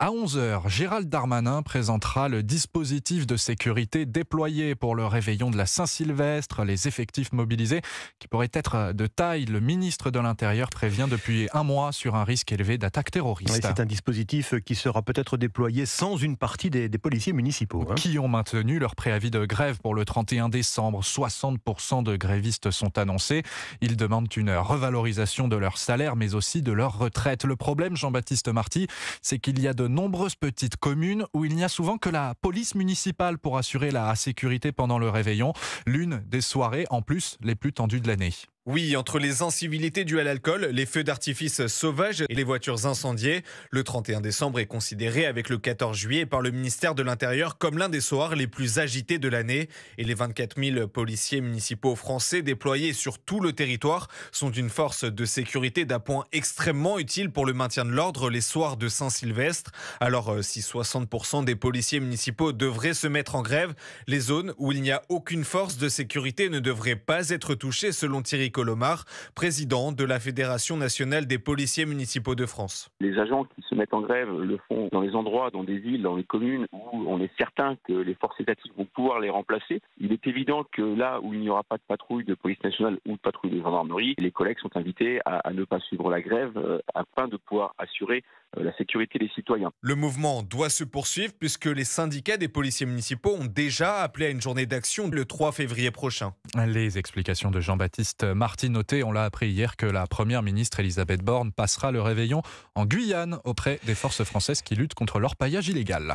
À 11 heures, Gérald Darmanin présentera le dispositif de sécurité déployé pour le réveillon de la Saint-Sylvestre, les effectifs mobilisés qui pourraient être de taille. Le ministre de l'Intérieur prévient depuis un mois sur un risque élevé d'attaque Oui, terroriste. c'est un dispositif qui sera peut-être déployé sans une partie des policiers municipaux. Qui ont maintenu leur préavis de grève pour le 31 décembre. 60% de grévistes sont annoncés. Ils demandent une revalorisation de leur salaire, mais aussi de leur retraite. Le problème, Jean-Baptiste Marty, c'est qu'il y a de nombreuses petites communes où il n'y a souvent que la police municipale pour assurer la sécurité pendant le réveillon. L'une des soirées, en plus, les plus tendues de l'année. Oui, entre les incivilités dues à l'alcool, les feux d'artifice sauvages et les voitures incendiées, le 31 décembre est considéré avec le 14 juillet par le ministère de l'Intérieur comme l'un des soirs les plus agités de l'année. Et les 24 000 policiers municipaux français déployés sur tout le territoire sont une force de sécurité d'appoint extrêmement utile pour le maintien de l'ordre les soirs de Saint-Sylvestre. Alors si 60% des policiers municipaux devraient se mettre en grève, les zones où il n'y a aucune force de sécurité ne devraient pas être touchées selon Thierry Colomar, président de la Fédération nationale des policiers municipaux de France. Les agents qui se mettent en grève le font dans les endroits, dans des villes, dans les communes où on est certain que les forces étatiques vont pouvoir les remplacer. Il est évident que là où il n'y aura pas de patrouille de police nationale ou de patrouille de gendarmerie, les collègues sont invités à ne pas suivre la grève afin de pouvoir assurer la sécurité des citoyens. Le mouvement doit se poursuivre puisque les syndicats des policiers municipaux ont déjà appelé à une journée d'action le 3 février prochain. Les explications de Jean-Baptiste Marty. Noté, on l'a appris hier que la première ministre Elisabeth Borne passera le réveillon en Guyane auprès des forces françaises qui luttent contre l'orpaillage illégal.